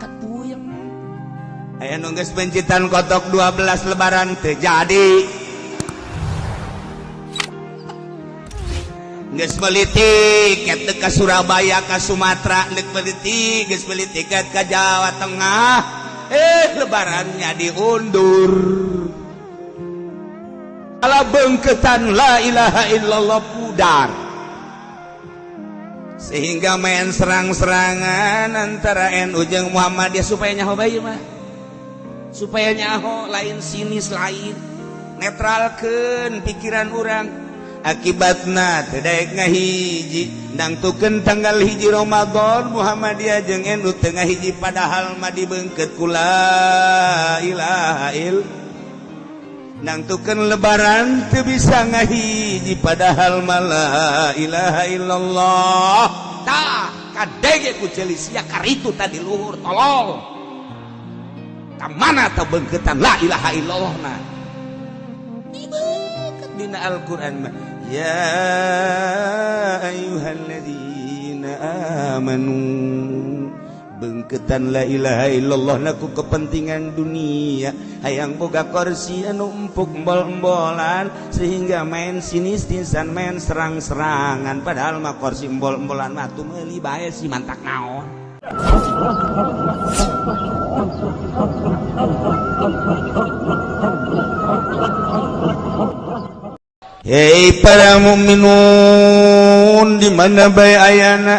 masyarakat puyeng. Aya nu geus bencitan kotok 12 lebaran teu jadi. Geus meuli tiket teu ka Surabaya ka Sumatera, neuk meuli tiket geus meuli tiket ka Jawa Tengah. Lebarannya diundur. Ala beungkeutan la ilaha illallah pudar. Sehingga main serang-serangan antara NU jeung Muhammadiyah supaya nyaho bae mah. Supaya nyaho lain sinis lain. Netralkeun pikiran urang. Akibatna teu daek ngahiji nangtukeun tanggal 1 Ramadan Muhammadiyah jeung NU teu ngahiji padahal mah dibeungkeut ku la ilaha illallah. Nangtukeun lebaran teu bisa ngahiji padahal mah la ilaha illallah. Tah kadege ku ceuli sia karitu tadi luhur tolol. Ka mana teh beungkeutan la ilaha illallah na? Dibeungkeut dina Al-Qur'an mah. Ya ayyuhalladzina amanu beungkeutan la ilaha illallah na ku kepentingan dunia hayang boga kursi anu empuk embol-embolan sehingga main sinis tinsan main serang-serangan padahal mah kursi embol-embolan mah tuh meuli bae si mantak naon. Hei para mukminun di mana bae ayana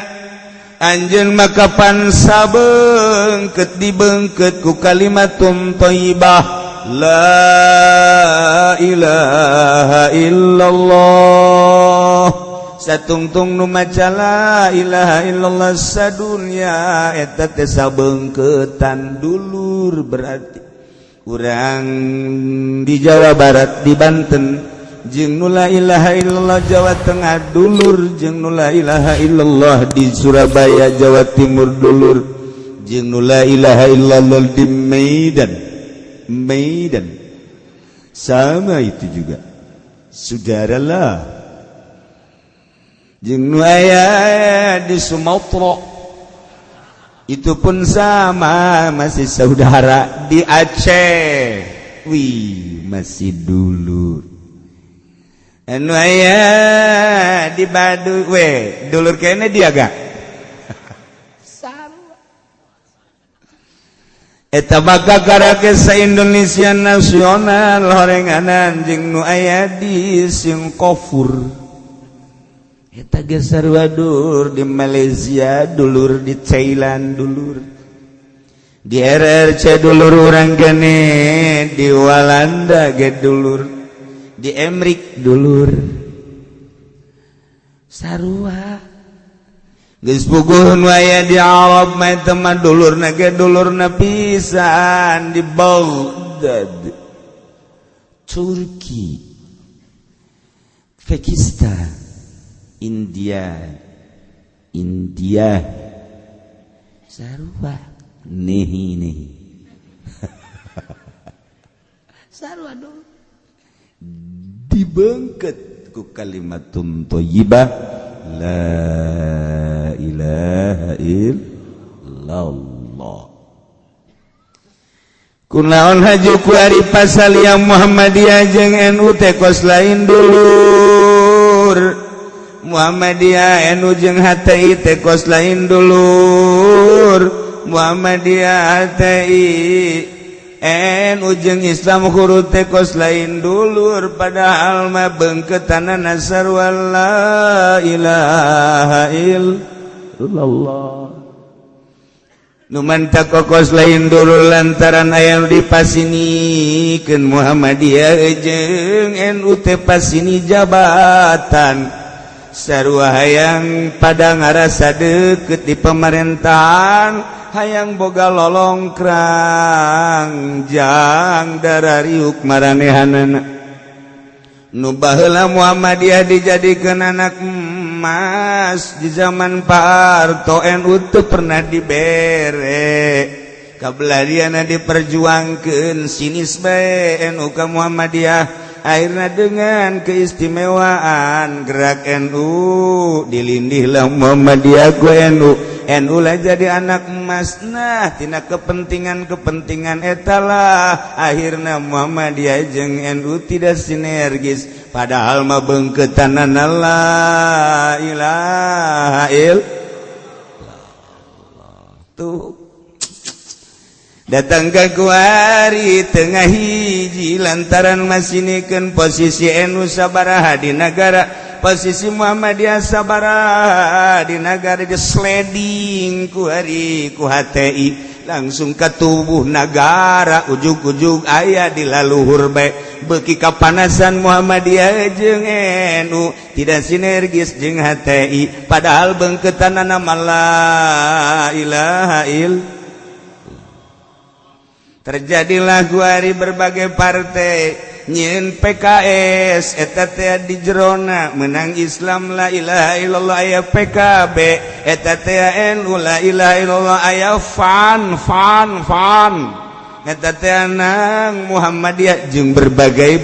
anjeun maka pansa beungkeut dibeungkeut ku kalimatun thayyibah la ilaha illallah. Satungtung nu maca la ilaha illallah sadunya eta teh sabeungkeutan dulur berarti urang di Jawa Barat di Banten jeung nu la ilaha illallah Jawa Tengah dulur jeung nu la ilaha illallah di Surabaya Jawa Timur dulur jeung nu la ilaha illallah di Medan sama itu juga saudaralah jeung nu aya di Sumatera itu pun sama masih saudara di Aceh wih masih dulur. Anu aya di Baduy we dulur kene dia gak sarua eta maka karake sa-Indonesia nasional horenganan jeung nu aya di Singapura eta ge sarua dulur di Malaysia dulur di Thailand dulur di RRC dulur urang kene di Walanda ge dulur di Emrik dulur sarua geus puguhun waya di Arab mah teman dulurna ge dulurna pisan di Baghdad Turki Pakistan India sarua nehi sarua dulur dibeungkeut ku kalimatun thayyibah la ilaha illallah. Kunaon haju ku ari pasaliang Muhammadiyah jeung NU teh kos lain dulur. Muhammadiyah NU jeung HTI teh kos lain dulur. Muhammadiyah HTI NU jeung Islam huruf teh kos lain dulur padahal mah beungkeutanna sarua la ilaha illallah. Nu manta kos lain dulur lantaran aya nu dipasinikeun Muhammadiyah jeung NU teh pasini jabatan sarua hayang pada ngarasa deukeut di pemerintahan hayang boga lolongkrang jang darariuk maranehanana nu baheula Muhammadiyah dijadikeun anak emas di zaman Pak Harto NU teu pernah dibere kabeladiana diperjuangkeun sinis bae NU ka Muhammadiyah akhirnya dengan keistimewaan gerak NU dilindihlah Muhammadiyah ku NU lah jadi anak emas. Nah tina kepentingan etalah akhirnya Muhammadiyah jeung NU tidak sinergis padahal mah beungkeutan la ilaha illallah. Tuh datang ke kuari tengah hiji lantaran masinikeun posisi NU sabaraha di negara, posisi Muhammadiyah sabaraha di negara, di sliding kuari ku HTI langsung ke tubuh negara, ujug-ujug aya di laluhur bae beuki kapanasan Muhammadiyah jeung NU tidak sinergis jeung HTI padahal beungkeutanna la ilaha illallah. Terjadilah guari berbagai partai nyin PKS eta teh di jerona menang Islam la ilaha illallah aya PKB eta teh NU la ilaha illallah aya fan eta teh nang Muhammadiyah jeung berbagai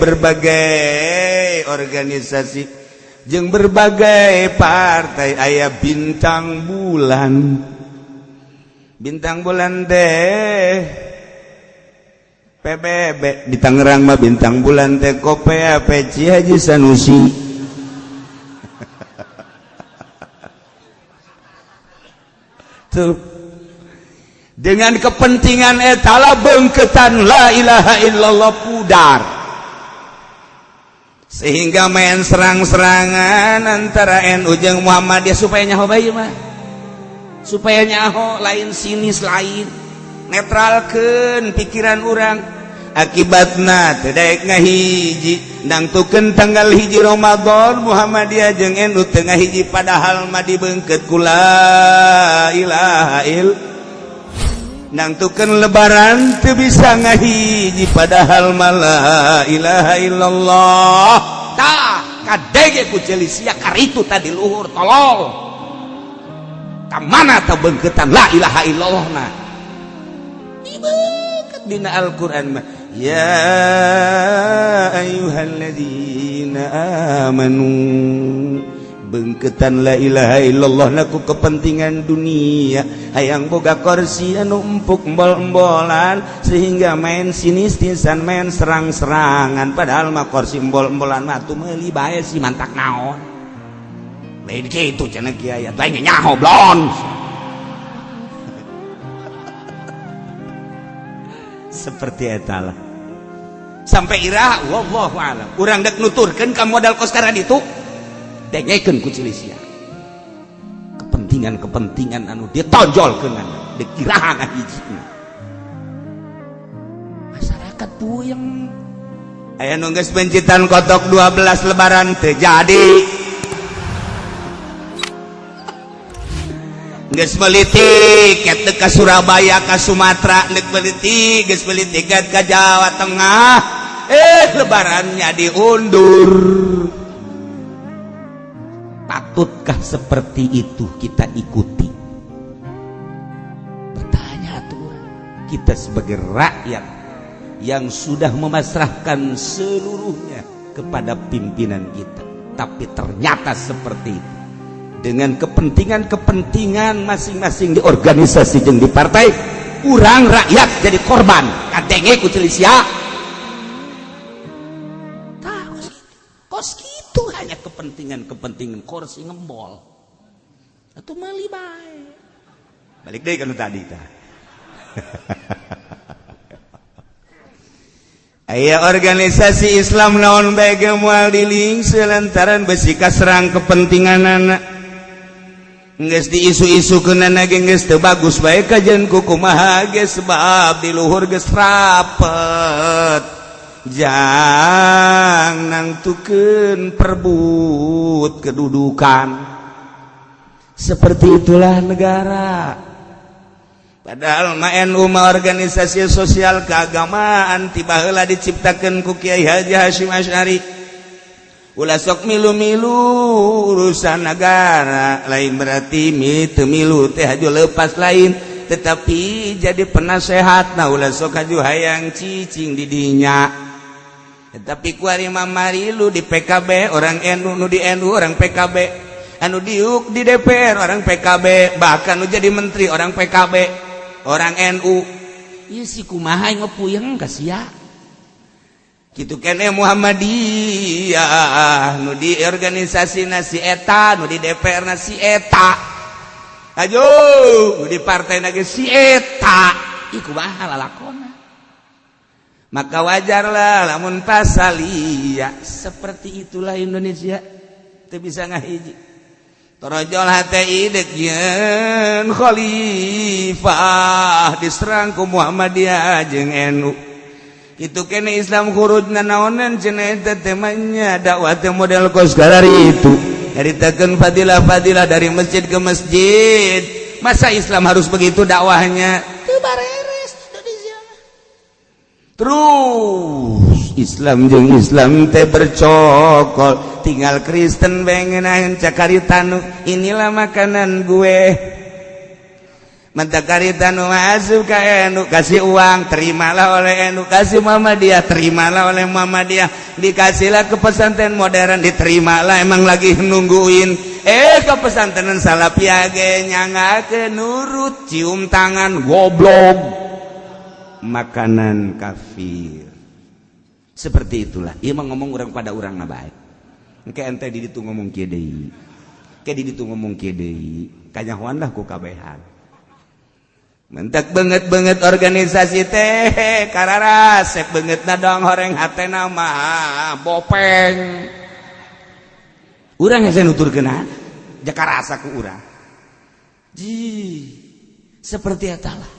organisasi jeung berbagai partai aya bintang bulan teh PBB di Tangerang mah bintang bulan teh Kopea Peci Haji Sanusi. Tuh dengan kepentingan etala beungkeutan la ilaha illallah pudar sehingga main serang-serangan antara NU jeung Muhammadiyah supaya nyaho bae mah supaya nyaho lain sinis lain netralkeun pikiran urang akibatna teu daek ngahiji nangtukeun tanggal 1 Ramadan Muhammadiyah jeung NU teu ngahiji padahal mah dibeungkeut ku la ilaha illallah. Nangtukeun lebaran teu bisa ngahiji padahal mah la ilaha illallah. Tah kadege ku celisia karitu tadi luhur tolol kamana teh beungkeutan la ilaha illallah na dibeungkeut dina Al-Qur'an mah ya ayyuhalladzina amanu beungkeutan la ilaha illallah naku kepentingan dunia hayang boga kursi anu empuk embol-embolan sehingga main sinis-sinisan main serang-serangan padahal mah kursi embol-embolan mah atuh meuli bae si mantak naon lain kitu cenah kiai lain nyaho blon seperti etalah sampai ira wallahu a'lam urang dek nuturkeun ka modal kos karena ditu dengekeun ku cilisia kepentingan anu dia tonjolkeun dikirahan hijina masyarakat puyeng aya nu geus bencitan kotok 12 lebaran teu jadi geus meuli tiket ka Surabaya ka Sumatera neuk meuli tiket geus meuli tiket ka Jawa Tengah lebarannya diundur. Patutkah seperti itu kita ikuti? Bertanya tuh kita sebagai rakyat yang sudah memasrahkan seluruhnya kepada pimpinan kita, tapi ternyata seperti itu. Dengan kepentingan masing-masing di organisasi jeung di partai, urang rakyat jadi korban. Kadenge ku celisia. Kos gitu hanya kepentingan kursi ngembol. Atuh meuli bae. Balik deui kana tadi tah. Aya organisasi Islam naon bae ge moal diling selantaran besi kaserang kepentinganana. Geus diisu-isukeunana ge geus teu bagus bae kajian ku kumaha ge sebab di luhur geus rapet. Jang nangtukeun perbut kedudukan. Seperti itulah negara. Padahal NU mah organisasi sosial keagamaan tiba heula diciptakeun ku Kiai Haji Hasyim Asy'ari. Ulah sok milu-milu urusan negara, lain berarti teu milu teh haju leupas lain, tetapi jadi penasehat. Nah ulah sok haju hayang cicing di dinya. tapi ku ari mamarilu di PKB orang NU, nu di NU orang PKB, anu diuk di DPR orang PKB, bahkan nu jadi menteri orang PKB orang NU. Ieu si kumaha ngepuyeng ka sia kitu kene Muhammadiyah nu di organisasi si eta, nu di DPR si eta, ajo nu di partai ge si eta, ieu kumaha lalakonna. Maka wajarlah lamun pasalia seperti itulah Indonesia teu bisa ngahiji. Torojol hati idek yen khalifah diserang ku Muhammadiyah jeung NU. Itu kene Islam khurujna naonan cenah eta temanya dakwah teh model kos garari itu. Nyaritakeun fadilah-fadilah dari masjid ke masjid. Masa Islam harus begitu dakwahnya? Teu bareres Indonesia. Terus Islam jeung Islam teh bercokol, tinggal Kristen bengenahan cakaritanu, inilah makanan gue. Menta karitanu masuk ke NU, kasih uang, terimalah oleh NU, kasih Muhammadiyah, terimalah oleh Muhammadiyah, dikasihlah ke pesantren modern, diterimalah, emang lagi nungguin. Ke pesantren Salafiyah ge nyangakeun nurut, cium tangan, goblok. Makanan kafir. Seperti itulah. Ieu mah ngomong urang pada urang na bae. Engke ente di ditu ngomong kieu deui. Ke di ditu ngomong kieu deui. Kanyahoan lah ku kabehan. Mentek banget organisasi teh kararas, sek beungeutna dong horeng hatena mah bopeng. Urang hese nuturkeun jakarasa ku urang. Seperti eta lah.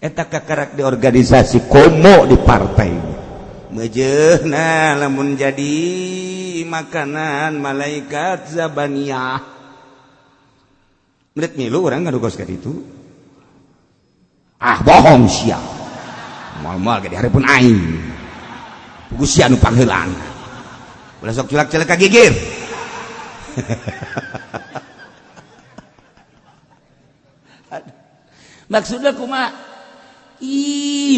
Eta kakarak di organisasi komo di partai. Mejeuna lamun jadi makanan malaikat zabaniyah. Menit milu urang ngadugos ka ditu. Bohong sia. Moal-moal ge di hareupeun aing. Pugu sia nu pangheulaan. Ulah sok cilak-cilak ka gigir. Maksudna kumaha?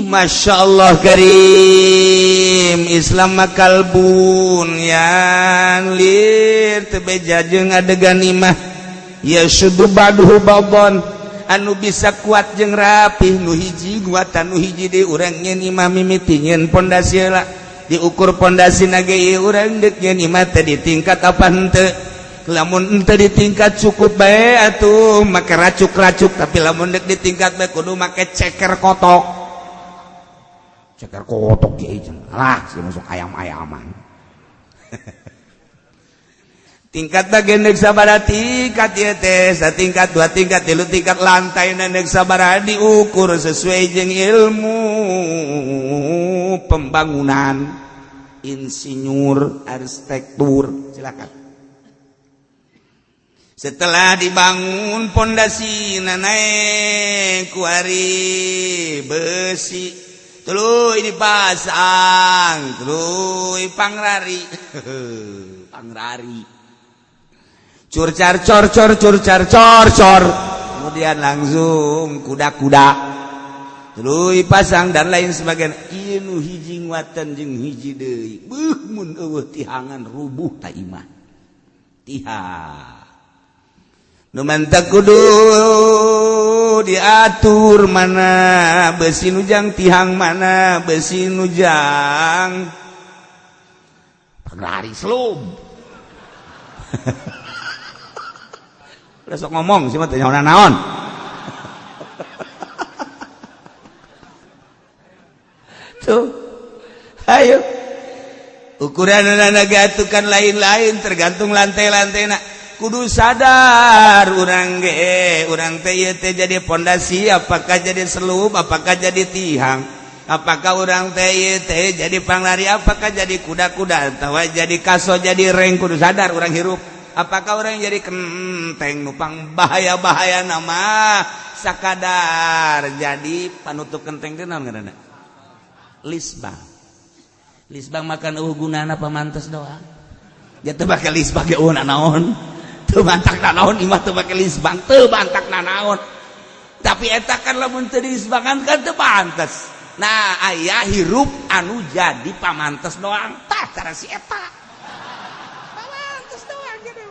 Masya Allah karim, Islam makalbun yang lir tebeja jeung adegan imah ya syudu baduhu babon anu bisa kuat jeung rapih nu hiji guatan nu hiji di urang nyen imah mimiti nyen pondasi lah diukur pondasi nage ieu urang deuk nyen imah teh di tingkat apa henteu. Lamun ente di tingkat cukup bae atuh make racuk-racuk, tapi lamun dek di tingkat bae kudu make ceker kotok. Ceker kotok ge lah sih masuk ayam-ayaman. Tingkat bagian dek sabaraha tingkat ieu teh, satingkat, dua tingkat, tilu tingkat lantai dek sabaraha diukur sesuai jeung ilmu pembangunan, insinyur, arsitektur, silakan. Setelah dibangun pondasi naik kuari besi tuluy dipasang tuluy pangrari pangrari curcar cor kemudian langsung kuda-kuda tuluy pasang dan lain sebagainya. Ieu nu hiji nguatan jeung hiji deui mun eueuh tihangan rubuh ta imah tihang. Numantak kudu diatur mana besi nujang tihang mana besi nujang pangrari selum. Udah sok ngomong sih mah teh naon. Tuh. Ayo. Ukuran anak atukan lain-lain tergantung lantai-lantaina. Kudu sadar urang teh jadi pondasi, apakah jadi selub, apakah jadi tihang, apakah urang teh jadi panglari, apakah jadi kuda-kuda atau jadi kaso, jadi reng. Kudu sadar urang hirup, apakah urang jadi kenteng nupang bahaya-bahaya nama sakadar jadi panutup kenteng teh naon ngaranna? Lisbang. Lisbang makan gunana pamantes doang. Ya teu bake lisbang ge naon? Teu bantak nanaon imah teu make lisbang, teu bantak nanaon. Tapi eta kan lamun teu dilisbangan kan teu pantes. Nah, aya hirup anu jadi pamantes doang. Tah cara si eta pamantes doang gitu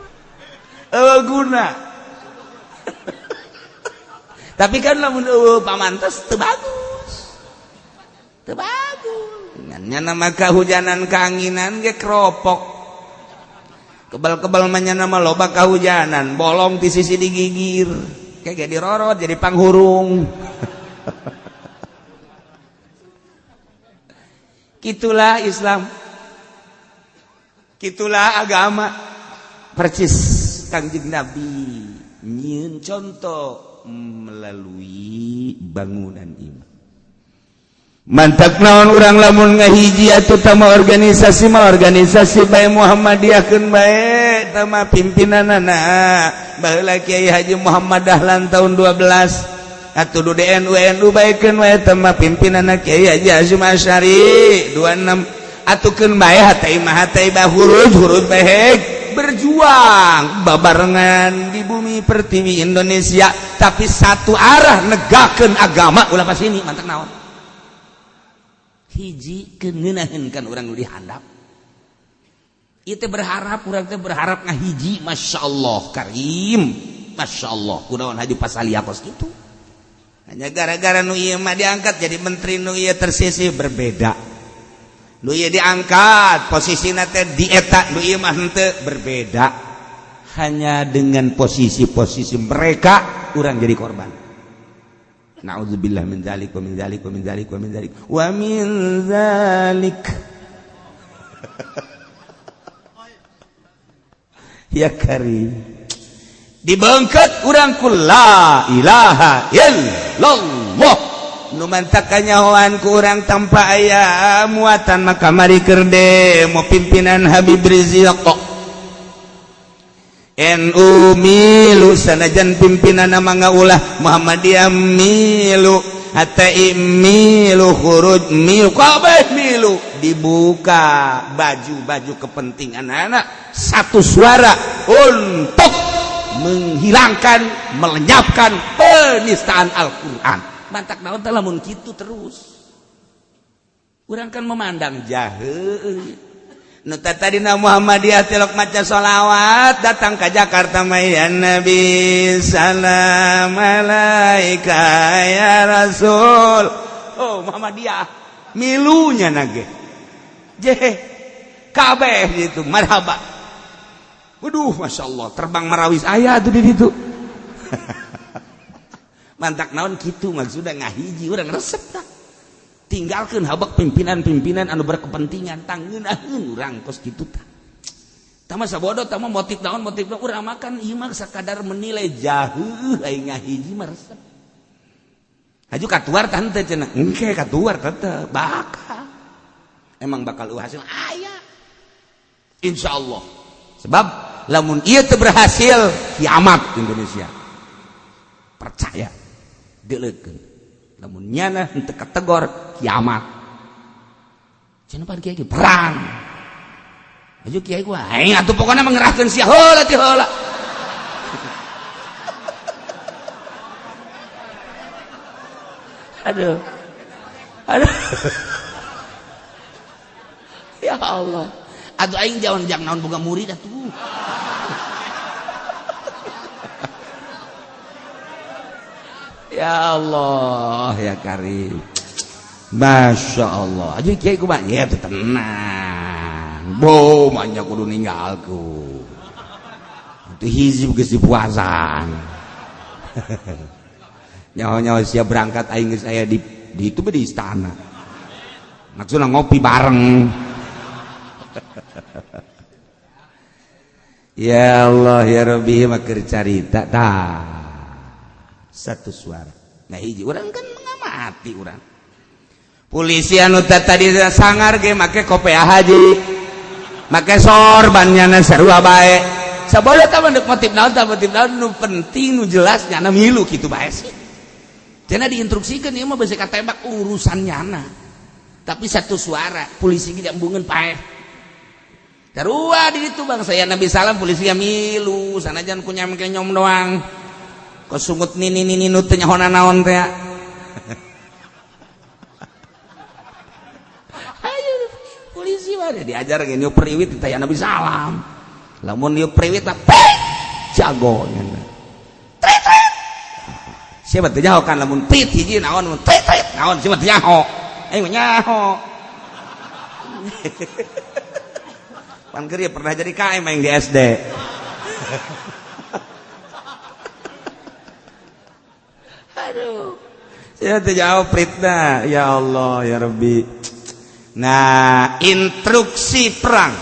guna tapi kan lamun pamantes teu bagus nya nama kahujanan kanginan ge keropok kebal-kebal manya nama loba kahujanan bolong di sisi digigir kayak dirorot jadi panghurung gitulah Islam gitulah agama percis Kangjeng Nabi nyieun contoh melalui bangunan iman mantak naon urang lamun ngahiji atuh tama organisasi bae Muhammadiyah keun bae tama pimpinanana baheula Kiai Haji Muhammad Dahlan tahun 12 atuh du DNU baekeun wae tama pimpinanna Kiai Haji Hasyim Asy'ari 26 atuh keun bae hatai huruf bae berjuang babarengan di bumi pertiwi Indonesia tapi satu arah negakeun agama ulah pas ini mantak naon hiji keuneunaheunkan urang nu dihandap ieu teh berharap urang teh berharap ngahiji masyaallah karim masyaallah kunaon haji pasaliakos kitu hanya gara-gara nu ieu mah diangkat jadi menteri nu ieu tersisih berbeda nu ieu diangkat posisina teh di eta nu ieu mah henteu berbeda hanya dengan posisi-posisi mereka urang jadi korban. Na'udzubillah min dzalik wa min dzalik wa min dzalik wa min dzalik wa min dzalik. Ya karim. Dibengket urang ku la ilaha illallah. Nu mantak kanyahoan ku urang tanpa aya muatan maka mari keur demo pimpinan Habib Rizieq. NU milu sanajan pimpinanna mangga ulah Muhammadiyah milu HTI milu khuruj milu kabeh milu dibuka baju kepentingan anak satu suara untuk menghilangkan melenyapkan penistaan Al-Qur'an mantak naon teh lamun kitu terus urang kan memandang jaheuh nu tadina Muhammadiyah tilok maca sholawat datang ke Jakarta ya Nabi salam alaika ya Rasul oh Muhammadiyah milunya nage kabeh gitu marhaba waduh Masya Allah terbang marawis ayah tuh di situ mantak naon gitu maksudnya ngahiji urang resep tak tinggalkan habak pimpinan-pimpinan anu berkepentingan tanggeunaheun urang kos kitu tah tama sabodoh tama motif naon urang makan ieu mah sakadar menilai jaheuh aing ngahiji mah resep haju katuar tah henteu cenah engke katuar tetep bakal emang bakal hasil aya insyaallah sebab lamun ieu teu berhasil kiamat Indonesia percaya deuleukeun lamun nyana henteu kategor kiamat cenah pan kiai perang aju kiai gua aing atuh pokona mengerahkeun sia heula ti heula aduh ya Allah atuh aing jangan naon boga murid atuh ya Allah ya karim Masya Allah aja kiai ku mah ya tenang bo manya kudu ninggalku itu hizib geus dipuasan nyawa-nyawa siap berangkat aing geus aya di itu di istana maksudna ngopi bareng ya Allah ya Rabbi makeur carita tah satu suara nah hiji urang kan mengamati urang polisi anu tadi sangar ge make kopiah haji make sorbannya sarua bae sabada tah mendek motif naon nu penting nu jelas nyana milu kitu bae sih cenah diinstruksikeun ieu mah beuseuh katembak urusan nyana tapi satu suara polisi ge diambungeun paeh sarua di ditu bang saya Nabi salam polisi milu sanajan ku nyamke nyom doang kosungut nini nu teu nyahona naon teh ayo polisi mah diajar ge niup priwit teh Nabi salam. Lamun niup priwit mah jago nya. Tret. Siapa teh nyaho kan lamun pit hiji naon mun tret naon siapa teh nyaho. Aing nyaho. Pan keur pernah jadi KM aing di SD. Aduh. Ya terjawab Pritna, ya Allah ya Rabbi. Nah, instruksi perang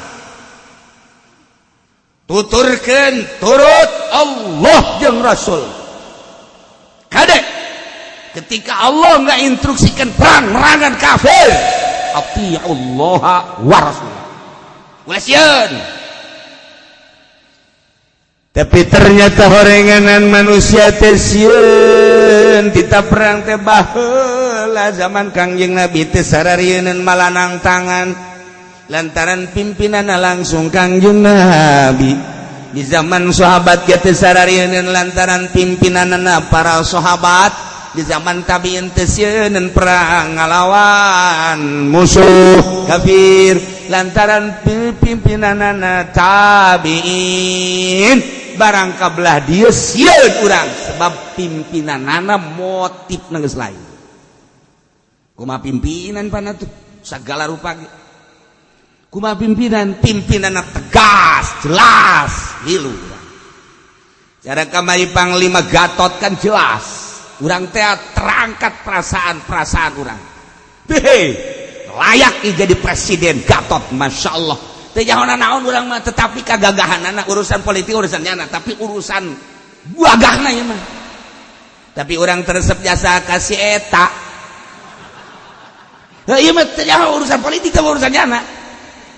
tuturkeun turut Allah jeung Rasul. Kadek ketika Allah nggak instruksikan perang merangan kafir, atiullah wa rasul. Wasian. Tapi ternyata horenganan manusia teh sieun kita perang teh baheula zaman Kangjeng Nabi teh sararieun malanang tangan lantaran pimpinanna langsung Kangjeng Nabi. Di zaman sahabat ge teh sararieun lantaran pimpinanna para sahabat. Di zaman tabiin teh sieun perang ngalawan musuh kafir lantaran pimpinanna tabiin. Barang kabelah dia sieun urang sebab pimpinanana motif geus lain. Kumaha pimpinan pana tuh sagala rupa ge. Kumaha pimpinanna tegas, jelas, hilu. Cara kamari Panglima Gatot kan jelas. Urang teh terangkat perasaan urang. Hei, layak jadi presiden Gatot, Masya Allah. Teh jangan naon urang mah tetapi kagagahanana urusan politik urusan nyana tapi urusan gagahna ya mah. Tapi urang teresep jasa kasih eta. Ieu mah teh jangan urusan politik teh urusan nyana.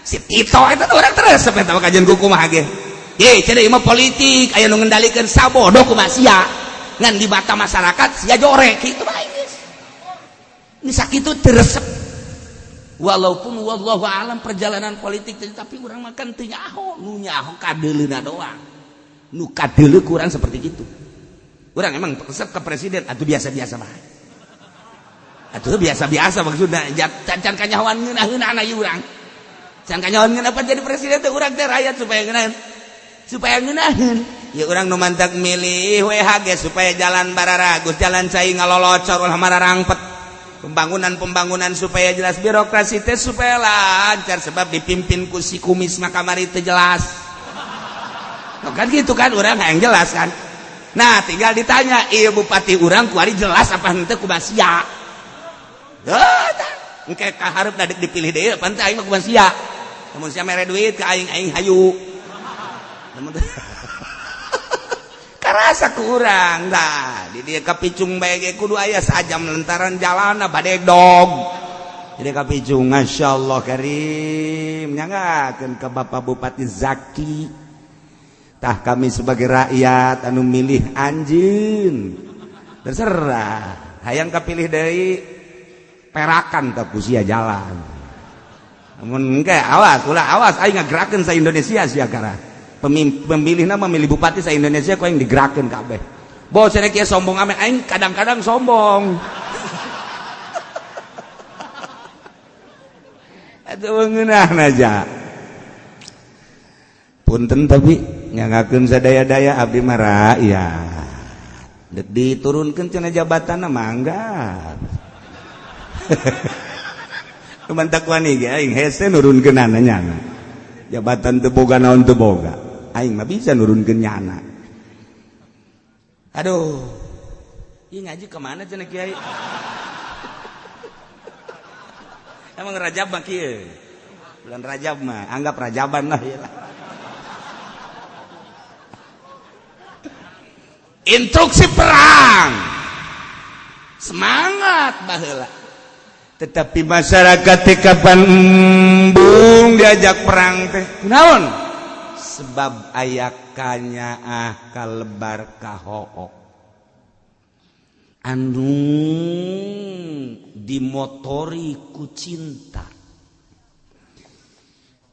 Si Tito eta urang teresep eta kajian ku kumaha ge. Ye cenah ieu mah politik aya nu ngendalikeun sabodoh kumaha sia. Ngan di mata masyarakat sia jorek kitu bae geus. Ini sakitu teresep. Walaupun wallahu alam perjalanan politik tapi urang makan teu nyaho, nu nyaho kadeuleuna doang. Nu kadeuleu kurang seperti gitu. Urang emang resep ke presiden atuh biasa-biasa bae. Atuh biasa-biasa maksudna can kanyahoan ngeunaheunana ieu urang. Can kanyahoan ngeunaheun jadi presiden teh urang teh rakyat supaya ngeunaheun. Supaya ngeunaheun. Ya urang nu mantak milih we hage supaya jalan bararagus, jalan cai ngalolocor ulah mararangpet. Pembangunan supaya jelas birokrasi teh supaya lancar sebab dipimpin ku si kumis maka kamari teh jelas. No, kan gitu kan urang yang jelas kan. Nah tinggal ditanya ieu bupati urang kuari jelas apa henteu ku masia. Heuh engke kaharep dadik dipilih deui pan teh aing mah ku masia. Lamun sia mere duit ka aing hayu. Lamun karasa kurang dah di dia kapicung bae ge kudu aya sajam lantaran jalanna badegdog jadi kapicung masyaallah karim nyanggakeun ka Bapak Bupati Zaki tah kami sebagai rakyat anu milih anjeun terserah hayang kapilih deui perakan teh ku sia jalan mun engke awas aing ngagerakeun sa Indonesia sia kara pemilihna memilih bupati sa Indonesia kok yang digerakeun kabeh. Bos cenah kieu sombong ame aing kadang-kadang sombong. Atuh ngeunahna aja. Punten tapi nyangakeun sadaya-daya abdi mah rakyat. Diturunkeun cenah jabatanna mangga. Kumantak wani ge aing hese nurunkeunana nyana. Jabatan teu boga naon teu boga. Aing mah bisa nurunkeun nyana. Aduh. Ieu ngaji kemana cenah Kiai? Emang Rajab mah kieu. Bulan Rajab mah anggap Rajaban lah ya. Instruksi perang. Semangat baheula. Tetapi masyarakat teh kapan embung diajak perang teh. Kunaon? Sebab aya kanyaah kalebar kahoo anu dimotori ku cinta.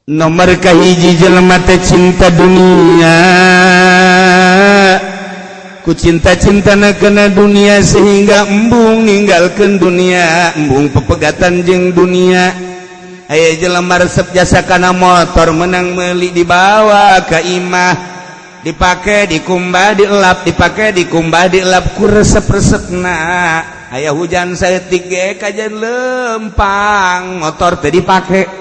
Nomor kahiji jelema teh cinta dunia ku cinta-cintana kena dunia sehingga embung ninggalkeun dunia embung pepegatan jeung dunia aya jelema resep jasa kana motor menang meuli dibawa ka imah dipake dikumbah dielap dipake dikumbah dielap ku resep-resepna aya hujan saeutik ge kajen lempang motor teh dipake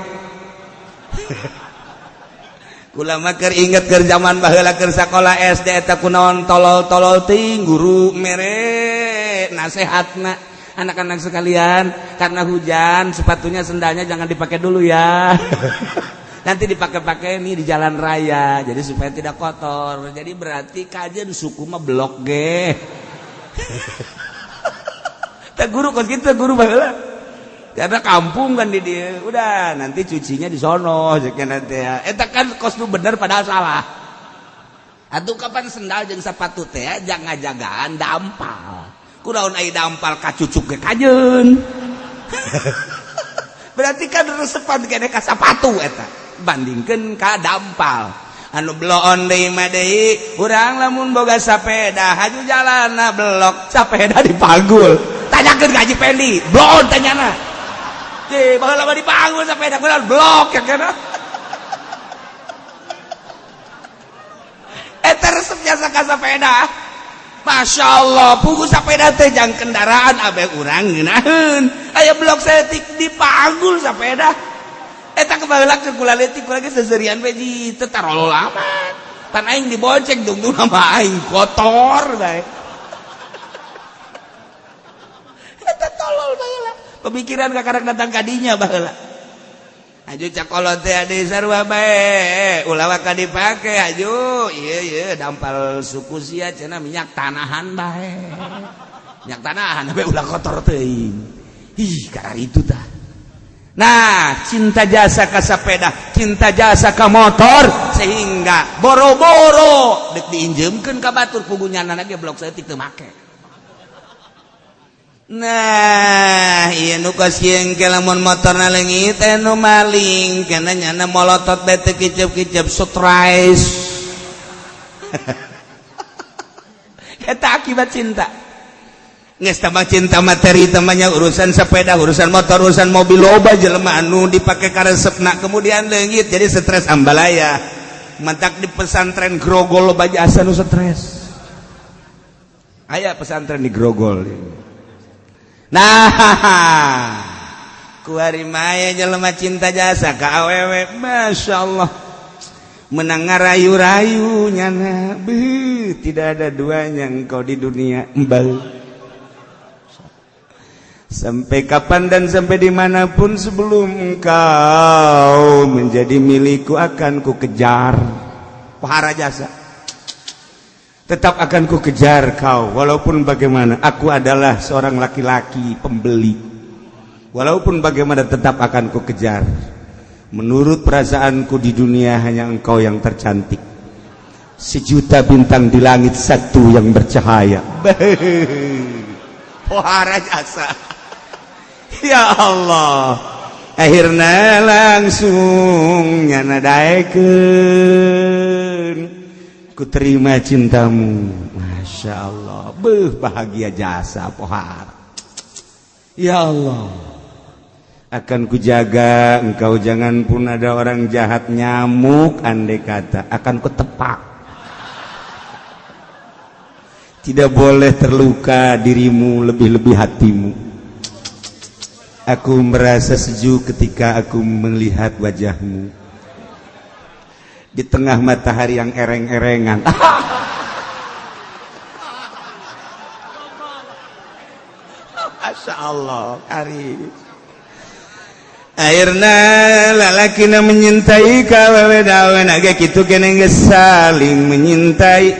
kula mah keur inget keur zaman baheula keur sakola SD eta kunaon tolol-tolol teuing guru mere nasehatna anak-anak sekalian karena hujan sepatunya sendalnya jangan dipakai dulu ya nanti dipakai-pakai nih di jalan raya jadi supaya tidak kotor jadi berarti kajen suku mah blok ge tak guru kos gitu guru baheula karena kampung kan di dia udah nanti cucinya di sono nanti ya eta kan kos nu bener padahal salah atuh kapan sendal jeung sepatu teh jangan jagaan dampal kunaon aya dampal kacucuk ge kajeun berarti kan resepan kene ka sepatu eta bandingkeun ka dampal anu bloon deui mah deui urang lamun boga sapeda haju jalanna blok sapeda dipagul tanyakeun ka Haji Pendi bloon tanyana baheula mah dipanggul sapeda beneran blok ya kana eta resep jasa ka sapeda Masya Allah pugu sapeda teh jang kendaraan abe urang ngeunaheun aya blok setik dipanggul sapeda eta kebaheula kula leutik kula ge seserian we ji teu tarolol amat pan aing dibonceng dungdungna mah aing kotor bae eta tolol baheula pemikiran kakarek datang kadinya baheula aju cakolot teh ade sarua bae ulah ka dipake aju ieu dampal suku sia cenah minyak tanahan bae minyak tanahan bae ulah kotor teuing ih karena itu tah nah cinta jasa ka sapeda cinta jasa ka motor sehingga boro-boro dek diinjemkeun ka batur pugunyana ge blok setik teu make. Nah iya nu kasieun ke lamun motorna leungit teh nu maling kana nyana molotot bete kicep-kicep sutrais eta akibat cinta geus tambah cinta materi tamanya urusan sepeda urusan motor urusan mobil loba jelema anu dipake ka resepna kemudian leungit jadi stres ambalaya mantak di pesantren Grogol loba jasa nu stres aya pesantren di Grogol. Nah, kuari maya jelema cinta jasa ka awewe, masya Allah, menang ngarayu-rayu nyana, tidak ada duanya engkau di dunia, mbal. Sampai kapan dan sampai dimanapun sebelum engkau menjadi milikku akan ku kejar, pahara jasa. Tetap akan ku kejar kau walaupun bagaimana aku adalah seorang laki-laki pembeli walaupun bagaimana tetap akan ku kejar menurut perasaanku di dunia hanya engkau yang tercantik sejuta bintang di langit satu yang bercahaya pohara jasa ya Allah akhirnya langsung nyana daekeun ku terima cintamu, masya Allah, bahagia jasa pohar. Ya Allah, akan kujaga engkau jangan pun ada orang jahat nyamuk andai kata akan kutepak. Tidak boleh terluka dirimu lebih-lebih hatimu. Aku merasa sejuk ketika aku melihat wajahmu. Di tengah matahari yang ereng-erengan Masya Allah kari akhirnya lalaki na menyintai kawewe dawen agak gitu kena saling menyintai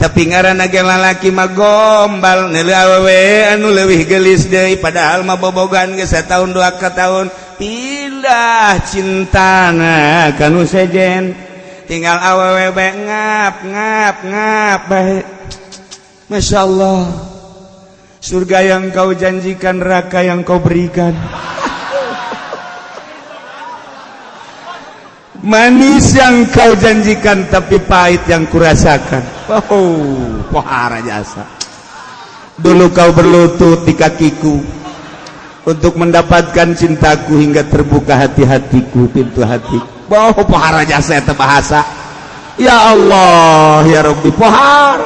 tapi ngaran agak lalaki mah gombal nelu awewe anu leuwih gelis deui padahal mah bobogan geus satahun 2 tahun pindah cintana kanu sejen tinggal awewe ngap baik. Masya Allah surga yang kau janjikan neraka yang kau berikan manis yang kau janjikan tapi pahit yang kurasakan pohara jasa dulu kau berlutut di kakiku untuk mendapatkan cintaku hingga terbuka hati-hatiku, pintu hatiku. Pohara jasa eta bahasa. Ya Allah, ya Rabbi, pohar.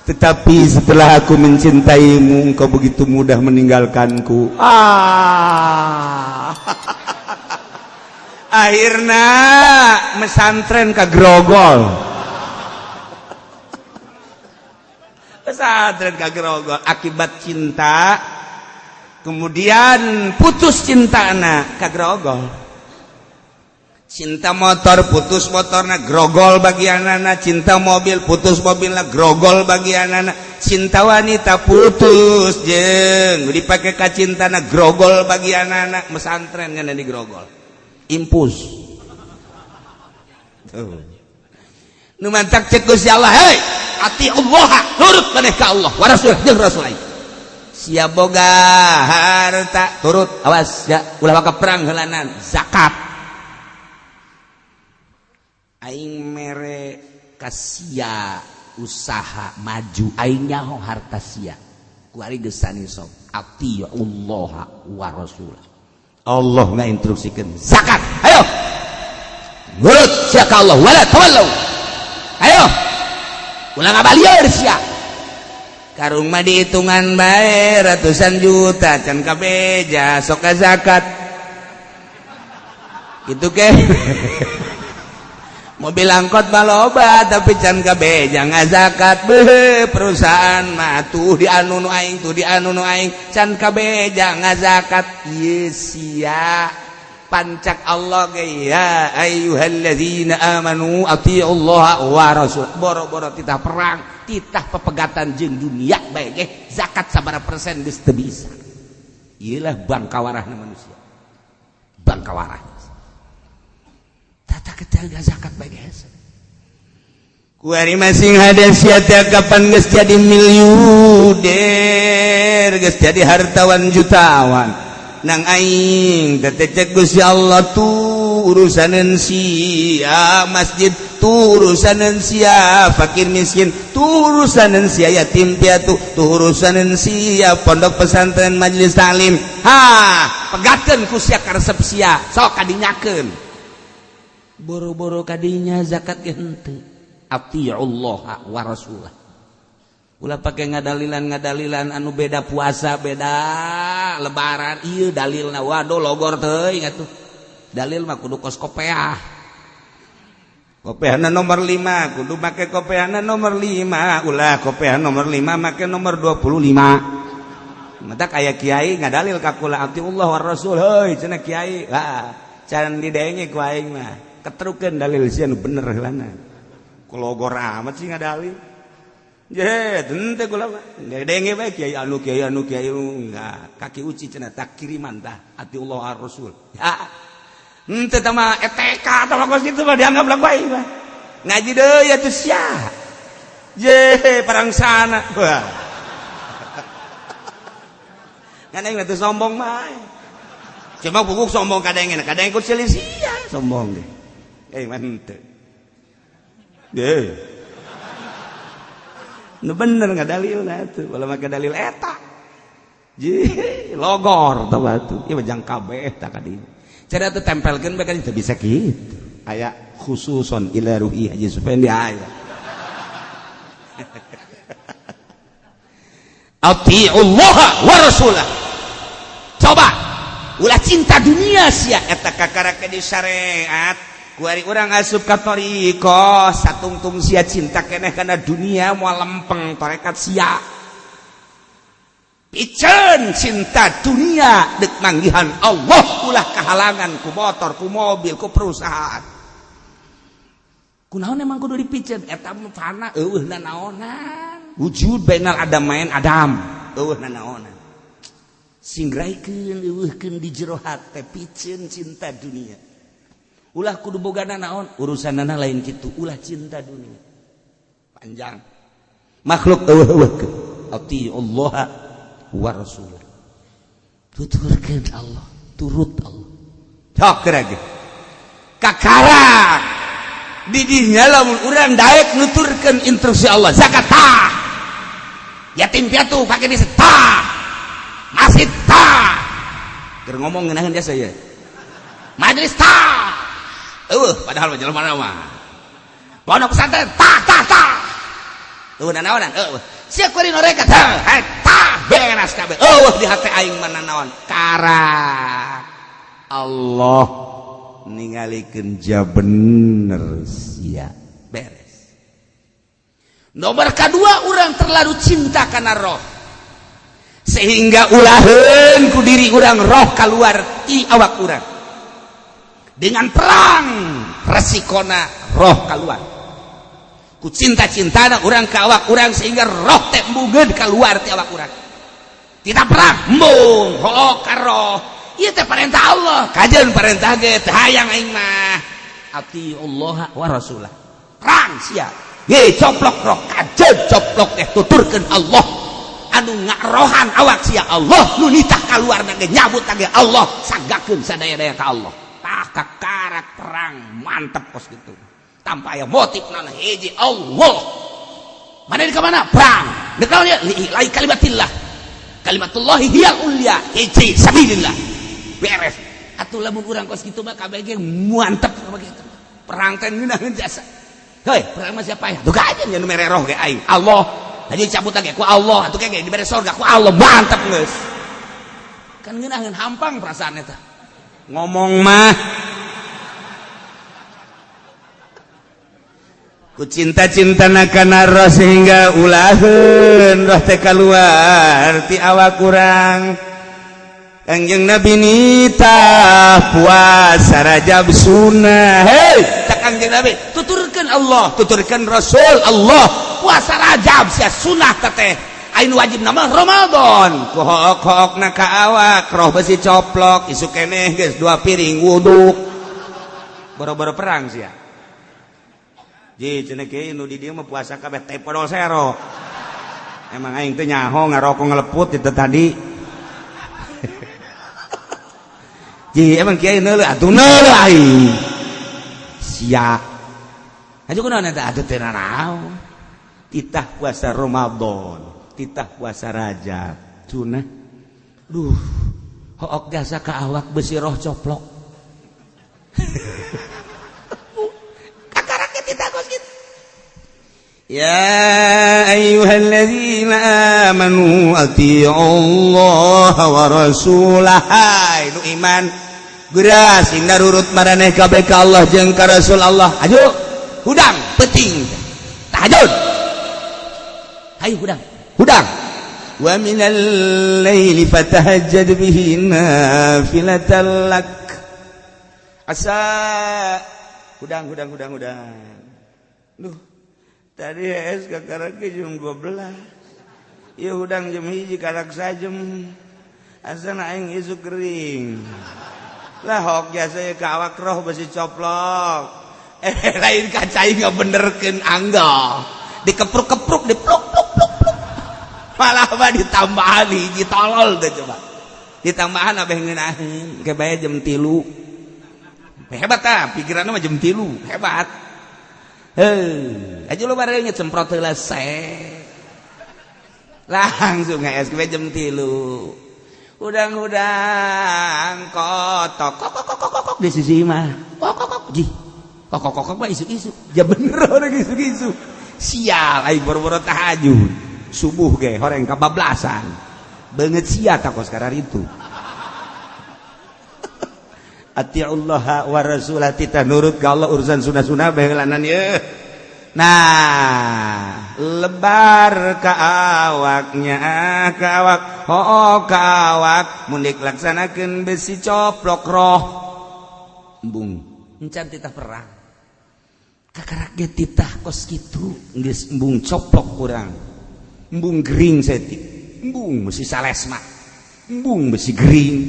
Tetapi setelah aku mencintaimu, engkau begitu mudah meninggalkanku. Akhirna mesantren ka Grogol. Pesantren ka Grogol akibat cinta. Kemudian putus cintana ka Grogol. Cinta motor putus motorna Grogol bagianana, cinta mobil putus mobilna Grogol bagianana, cinta wanita putus jeung dipake ka cintana Grogol bagianana. Mesantren kana di Grogol. Impus. Tuh. Nu mantak cek Gusti Allah, hei, ati Allah, nurut maneh ka Allah wa Rasul jeung Rasul. Sia boga harta turut awas ya ulah maka perang heulanan zakat. Aing mere kasia usaha maju aing nyaho harta sia. Kuari geus sani sok ati Allah wa Rasul. Allah ngainstruksikeun zakat. Ayo. Nurut sia ka Allah wala tawallu. Ayo. Ulah ngabalieur sia. Karung mah dihitungan bae ratusan juta can kabeja sok ka zakat. Gitu ke? Mobil angkot baloba tapi can kabeja ngazakat. Beuh perusahaan mah tuh di anu nu aing tuh di anu nu aing can kabeja ngazakat. Ieu sia pancak Allah ge ya ayyuhalladzina amanu atiullaha wa rasul. Boro-boro titah perang, titah pepegatan jeung dunia bae ge zakat sabaraha persen geus teu bisa. Ieulah bangkawarahna manusia. Bangkawarah. Tata kejaga zakat bae geus. Kuari masing hade sia teh kapan geus jadi miliuder, geus jadi hartawan jutawan. Nang aing teh cek Gusti Allah tuh urusaneun sia masjid, tuh urusaneun sia fakir miskin, tuh urusaneun sia yatim piatu, tuh urusaneun sia pondok pesantren majelis taklim. Pegatkeun ku sia karesep sia sok kadinyakeun. Boro-boro kadinya zakat ge henteu. Atiullah wa rasulah. Ulah pake ngadalilan anu beda puasa beda lebaran ieu dalilna waduh logor teuing atuh. Dalil mah kudu kos kopeah. Kopeahna nomor 5 kudu make kopeahna nomor 5. Ulah kopeah nomor 5 make nomor 25. Matak aya kiai ngadalil ka kula atiullah war rasul heuy cenah kiai. Can didenge ku aing mah. Ketrukeun dalil sia nu bener heulana. Kulogor amat sih ngadalil. Ye, tente kula mah. Denge bae kiai anu enggak. Kaki uci cenah tak kiriman tah atiullah war rasul. Ya. Henteu tah mah ETK tah kos kitu mah dianggap lang bae mah. Ngaji deui atuh sia. Ye, perang sana. Wah. Kan aing teh sombong mah. Cuma pupuk sombong kadang-kadang ikut silisia sombong deh. Mantep. Deh. Nu bener ngadalil na atuh, bala make dalil eta. Ji, logor tah batu. Ieu bajang kabeh tah ka dieu. Cara teu tempelkeun bae kan teu bisa kitu. Aya khususon ila ruhi haji supendi aya. Atiullah wa rasulah. Coba ulah cinta dunia sia eta kakarake di syariat. Kuari urang asup ka toriko satungtung sia cinta keneh kana dunia moal lempeng tarekat sia. Piceun cinta dunia deuk manggihan Allah ulah kahalangan ku motor, ku mobil, ku perusahaan. Kunaon emang kudu dipiceun eta mah fana eueuh nanaonan. Wujud bainal adam main adam eueuh nanaonan. Singraikeun eueuhkeun di jero hate piceun cinta dunia. Ulah kudu bogana naon urusanana lain kitu ulah cinta dunia panjang makhluk eueuh-eueuhkeun atiullah wa rasul tuturkeun Allah turut Allah cok lagi kakara di dinya lamun urang daek nuturkeun instruksi Allah zakat tah yatim piatu pake di tah masjid Keur ngomong ngeunaheun dia saya. Majelis padahal jelema mah. Pondok pesantren nanaonan sia kuring noreka beres kabeh. Di hati aing mah nanaon? Karak. Allah ningalikeun ja bener sia beres. Nomor kedua, urang terlalu cinta kana roh sehingga ulaheun ku diri urang roh keluar ti awak urang. Dengan perang resikona roh keluar. Ku cinta-cintana urang ka awak urang sehingga roh teh embungeun keluar ti awak urang. Tidak perang embung hoo ka roh. Ieu teh perintah Allah, kajeun perintah ge teh hayang aing mah ati Allah wa rasulah. Perang sia. Ye coplok roh kajeun coplok teh tuturkeun Allah. Anu ngarohan awak sia Allah, nu nitah kaluarna ge nyabut ge Allah, sagakeun sadaya-daya ka Allah. Tah kakarak perang mantep kos gitu. Tanpa aya motif nana hiji Allah. Mana di mana? Perang. Dekaun ya lai kalimatillah. Kalimatullahi hiyal ulya, hiji sabilillah. Beres. Atuh lamun urang kos kitu mah kabeh ge mantep begitu. Perang teh ngeunaheun jasa. Heuy, perang mah siapa ya? Duh aja nya nu mere roh ge aing. Allah. Tadi cabut lagi ku Allah, atuh ge dibere surga ku Allah, mantep geus. Kan ngeunaheun hampang perasaan eta. Ngomong mah ku cinta-cintana kana roh sehingga ulaheun roh teh kaluar ti awak urang. Kangjeng Nabi nitah puasa Rajab sunnah. Hei, cak Kangjeng Nabi tuturkeun Allah, tuturkeun Rasul Allah, puasa Rajab sia sunnah teh. Ain wajib nama Ramadan. Ku hook-hookna ka awak roh besi coplok isu keneh geus 2 piring wuduk. Boro-boro perang sia. Ji cenah kieu nu di dieu mah puasa kabeh teh podol sero. Emang aing teh nyaho ngarokok ngeleput itu tadi. Ji emang kieu neuleuh atuh neuleuh aing. Sia. Aju kunaon eta atuh teh nanaon. Titah puasa Ramadan. Titah puasa Rajab sunah. Duh hook jasa ka awak besi roh coplok. Kakaraknya titah kos gitu. Ya ayyuhalladzina amanu atii'ullah wa rasulah. Nu iman geura sing narurut maraneh kabeh ka Allah jeung ka Rasul Allah. Aju hudang penting. Tahajud. Hayu hudang. Wa minal laili fatahajjad bihi nafilatan lak. Asa hudang. Duh. Tadi es kakarak jam 12. Ieu hudang jam 1 karak sajem. Asana aing isu kering. Lah hok jasa ka awak roh besi coplok. Lain kaca aing ngabenerkeun angga. Dikepruk-kepruk dipluk. Malah mah ditambahan hiji tolol teh coba. Ditambahan abeh ngeunaheun ke bae jam 3. Hebat tah, pikiranna mah jam 3, hebat. Aju lu bareng semprot heula se. Langsung ngees ke bae jam 3. Udang-udang kotok kok di sisi mah. Kok ji. Kok mah isu-isu. Ja bener orang isu-isu. Sial aing boro-boro tahajud. Subuh ge horeng kabablasan beungeut sia takos karar itu. Atiullah wa rasulah titah nurut ka Allah urusan sunah-sunah behelanan ye. Nah lebar ka awaknya ka awak ka awak mun dilaksanakeun besi coplok roh embung encan titah perang kakarak ge titah kos kitu geus embung coplok urang. Embung gering setik, embung mesti sales mah, embung mesti gering.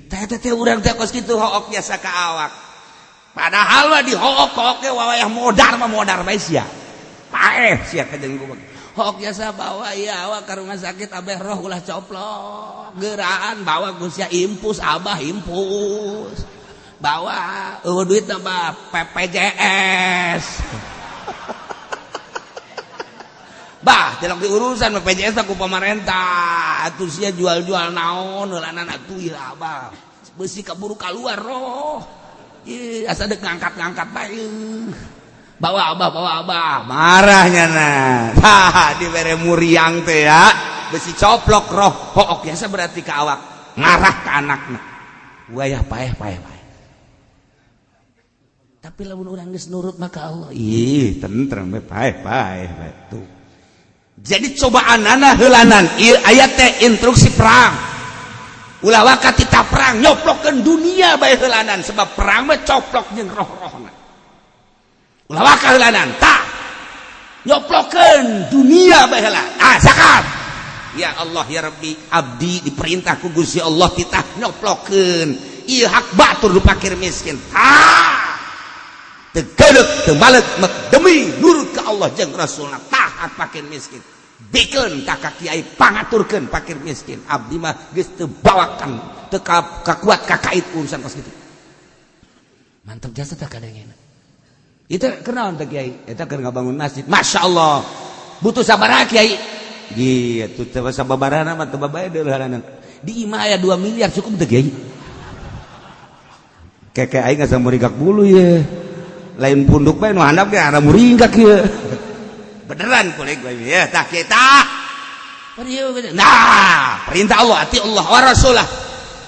Teh urang teh kos kitu hook biasa ka awak. Padahal mah di hook ge wawayah modar mah modar bae sia. Paeh sia ka jeung gua. Hook biasa bawa ieu awak ka rumah sakit abeh roh ulah coplok. Geuraan bawa ku sia impus abah impus. Bawa duit nambah PPJS. bah telok di urusan BPJS aku pemerintah atuh sia jual-jual naon heulanan atuh ieu abah besi kaburu keluar roh ieu asa deuk ngangkat-ngangkat bae bawa abah marahnya nah dibere muriang teh ya besi coplok roh hook biasa berarti ke awak ngarah ke anakna wayah paeh tapi lamun urang geus nurut maka Allah ih tentrem paeh tuh. Jadi cobaanana heulanan ieu aya teh instruksi perang. Ulah wakat kita perang nyoplokeun dunia bae heulanan sebab perang mah coplok jeung roh-rohna. Ulah wakat heulanan tah nyoplokeun dunia bae heula. Zakat. Ya Allah ya Rabbi abdi diperintah ku Gusti Allah titah nyoplokeun ieu hak batur du fakir miskin. Teu geuleuh teu maleg demi nurut ka Allah jeung Rasulna taat fakir miskin. Bikeun ka kiai pangaturkeun fakir miskin abdi mah geus teu bawakan teu kakuat kakait urusan kos kitu mantap jasa teh kadangena itu kenaon teh kiai eta keur ngabangun masjid masyaallah butuh sabaraha kiai gitu teh sababaraha mah teu babae deuleuhan di imah aya 2 miliar cukup teh kiai keke aing asa muringak bulu ye lain punduk bae nu handap ge ara muringak ye beneran kulik ya tah kita nah perintah Allah ati Allah wa rasulah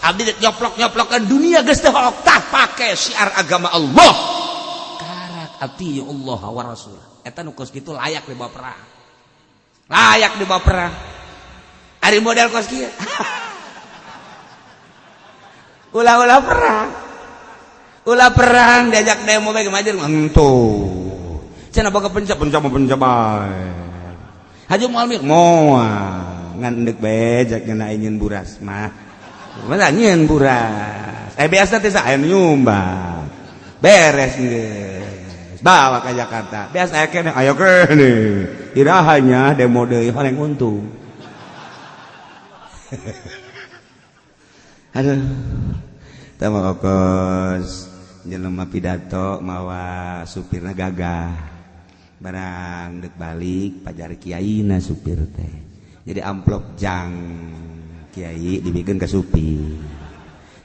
abdi nyoplok-nyoplokkan dunia geus teu hook tah pake syiar agama Allah karak ati Allah wa rasulah eta nu kos kitu layak dibawa perang ari model kos kieu ulah perang diajak demo bae kemajer ngeutuh cenah boga pencap Haji Mualmir moal ngan deuk bejak cenah nyeun buras mah masa nyeun buras biasa teh sae nyumbang beres geus bawa ka Jakarta biasa aya keneh ayo keneh irahanya demo deui paling untung aduh tama kokos jelema pidato mawa supirna gagah barang dek balik pajar kiaina supir teh jadi amplop jang kiai dibikeun ka supir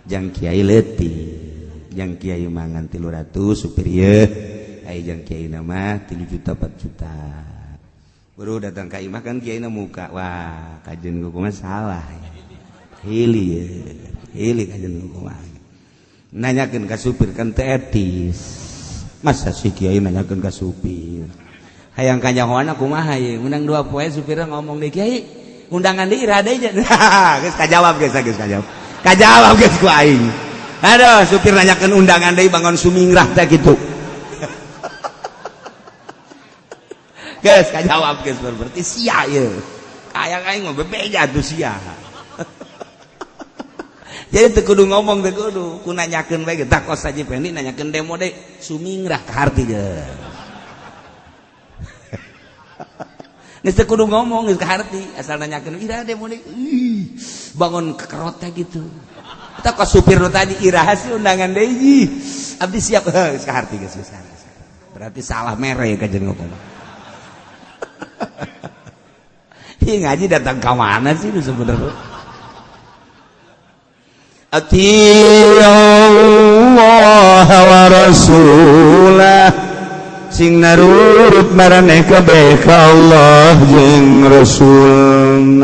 jang kiai leutik jang kiai mangan 300 supir ieu ai jang kiai mah 3 juta 4 juta baru datang ka imah kan kiaina muka wah kajeun kumaha salah hili kajeun kumaha nanyakeun ka supir kan teu etis masa si kiai nanyakeun ka supir hayang kanyahoana kumaha ye menang 2 poe supirna ngomong deui kiai undangan deui ira deui geus kajawab geus ku aing aduh supir nanyakeun undangan deui bangun sumingrah teh kitu geus kajawab geus berarti sia ye hayang aing mah bebeja tuh sia jadi teu kudu ngomong teu kudu ku nanyakeun bae tah kos Haji Pendi nanyakeun demo deui sumingrah ka harti geus geus teu kudu ngomong geus ka harti asal nanyakeun iraha demo deui bangun kekerot teh gitu eta kos supir nu tadi iraha sih undangan deui abdi siap geus ka harti geus berarti salah mere kajeun ngomong ih ngaji datang ka mana sih nu sebenarnya Allah wa rasulah sing narurut maraneh kabeh ka Allah jeung Rasul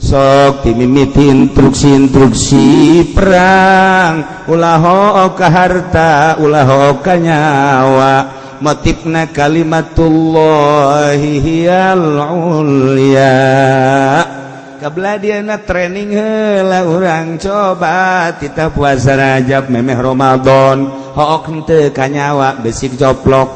sok dimimiti instruksi perang ulah hook ka harta ulah hook ka nyawa motifna kalimatullahi hiyal ulya kabladiana training heula urang coba tita puasa Rajab memeh Ramadan hook teu kanyawa besik coplok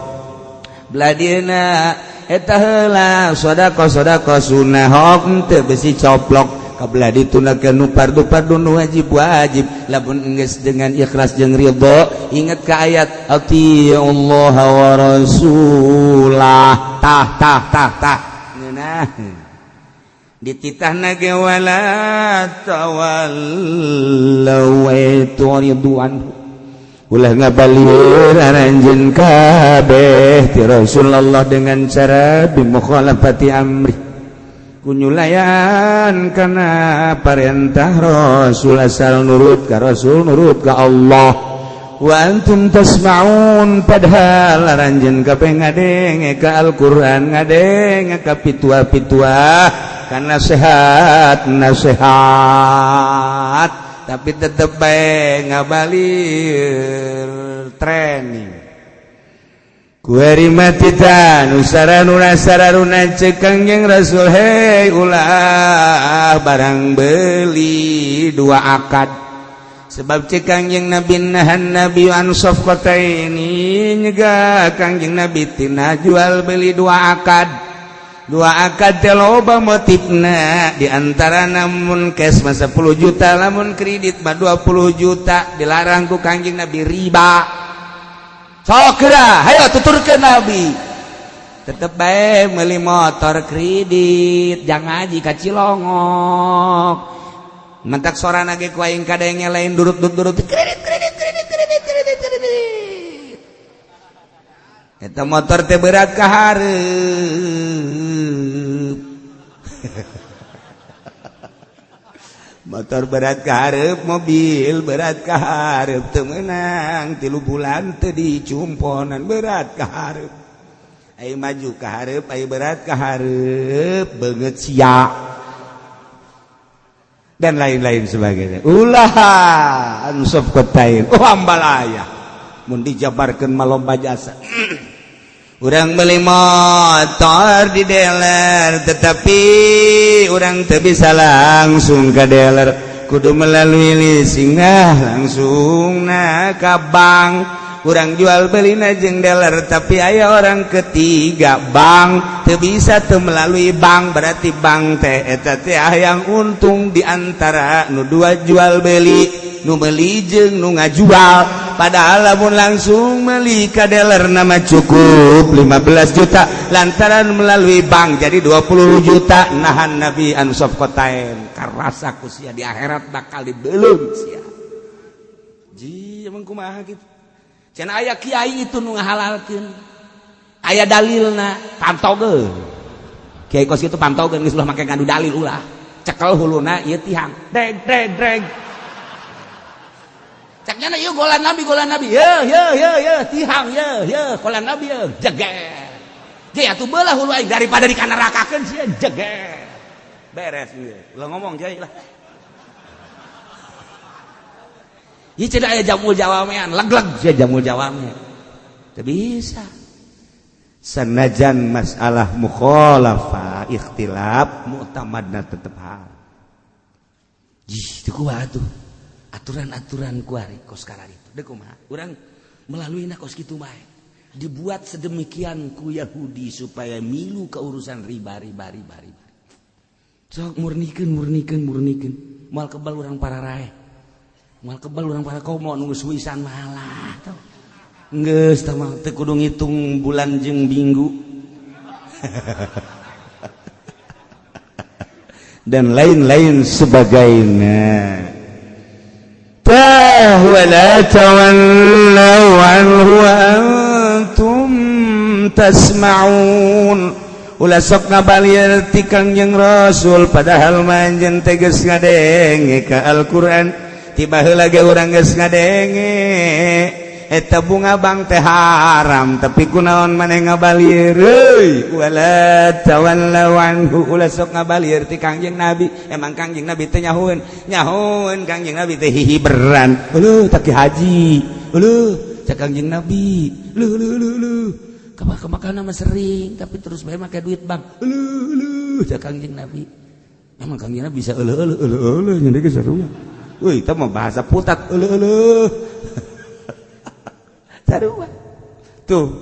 bladiana eta heula sedekah sunah hook teu besi coplok kabladi tunakeun nu fardu nu wajib lamun geus dengan ikhlas jeung ridho inget ka ayat Allah wa rasulah tah ngeunah dititahna ge wala tawallaw turidwan ulah ngabalir aranjeun kabeh ti Rasulullah dengan cara bimukhalafati amri kunyulayan kana perintah Rasul asal nurut ka Rasul nurut ka Allah wa antum tasma'un padahal aranjeun kabeh ngadenge ka Al-Qur'an ngadenge ka pituah-pituah kana nasihat tapi tetep bae ngabalir training kuari matita nusarana sararuna ceuk Kangjeng Rasul hei ulah barang beli 2 akad sebab ceuk Kangjeng Nabi nahan Nabi an safqataini nyegah Kangjeng Nabi tina jual beli 2 akad 2 akad teh loba motifna diantara namun cash mah 10 juta lamun kredit mah 20 juta dilarang ku Kangjeng Nabi riba sok geura hayo tuturkeun Nabi tetep bae meuli motor kredit jangan ngaji ka Cilongok mentak sorana ge ku aing kadenge lain durut-durut kredit eta motor teh berat ka hareup motor berat ka hareup mobil berat ka hareup teu meunang 3 bulan teu dicumponan berat ka hareup ai maju ka hareup ai berat ka hareup beungeut sia dan lain-lain sebagainya ulah ansuf kotain ambalaya mun dijabarkeun malomba jasa urang beli motor di dealer tetapi urang teu bisa langsung ka dealer kudu melalui leasing langsung ka bank urang jual beli jeung dealer tapi aya orang ketiga bank teu bisa teu melalui bank berarti bank teh eta teh hayang untung di antara nu 2 jual beli nu meuli jeung nu ngajual padahal lamun langsung meuli ka dealer nama cukup 15 juta lantaran melalui bank jadi 20 juta nahan Nabi anu safqatain karasa ku sia di akhirat bakal dibeulung sia ji emang kumaha kitu cenah aya kiai itu nu ngahalalkeun aya dalilna pantogeun kiai kos kitu pantogeun geus ulah make ngadu dalil ulah cekel huluna ieu tihang dreg caknya yeuh golan nabi ye tihang ye golan nabi ye jeger ge atuh beulah hulu aing daripada dikanarakakeun sia jeger beres ieu ulah ngomong jai lah ieu cenah aya jamul jawamean legleg sia jamul jawame teu bisa sanajan masalah mukhalafah ikhtilaf mu'tamadna tetep hal jih teu kumaha atuh aturan-aturan kuari kos karar itu deh kumaha urang melalui kos kitu bae dibuat sedemikian ku Yahudi supaya milu ke urusan riba sok murnikeun moal kebal urang para rae moal kebal urang para komo nu geus wisan malah tah geus tah mah teu kudu ngitung bulan jeung minggu dan lain-lain sebagainya wala tawallaw anhu wa antum tasma'un ulah sok ngabalir ti Kangjeng Rasul padahal manjeun teh geus ngadenge ka Al-Qur'an tiba heula ge urang geus ngadenge eta bunga bang teh haram tapi kunaon maneh ngabalir euy wala tawallaw anhu ulah sok ngabalir ti Kangjeng Nabi emang Kangjeng Nabi teh nyahoeun Kangjeng Nabi teh hihiberan uleuh taki haji uleuh cak Kangjeng Nabi leuh kamakana mah sering tapi terus bae make duit bang uleuh cak Kangjeng Nabi emang Kangjeng Nabi bisa uleuh nya geus sarua euy eta mah bahasa putat uleuh sarua tuh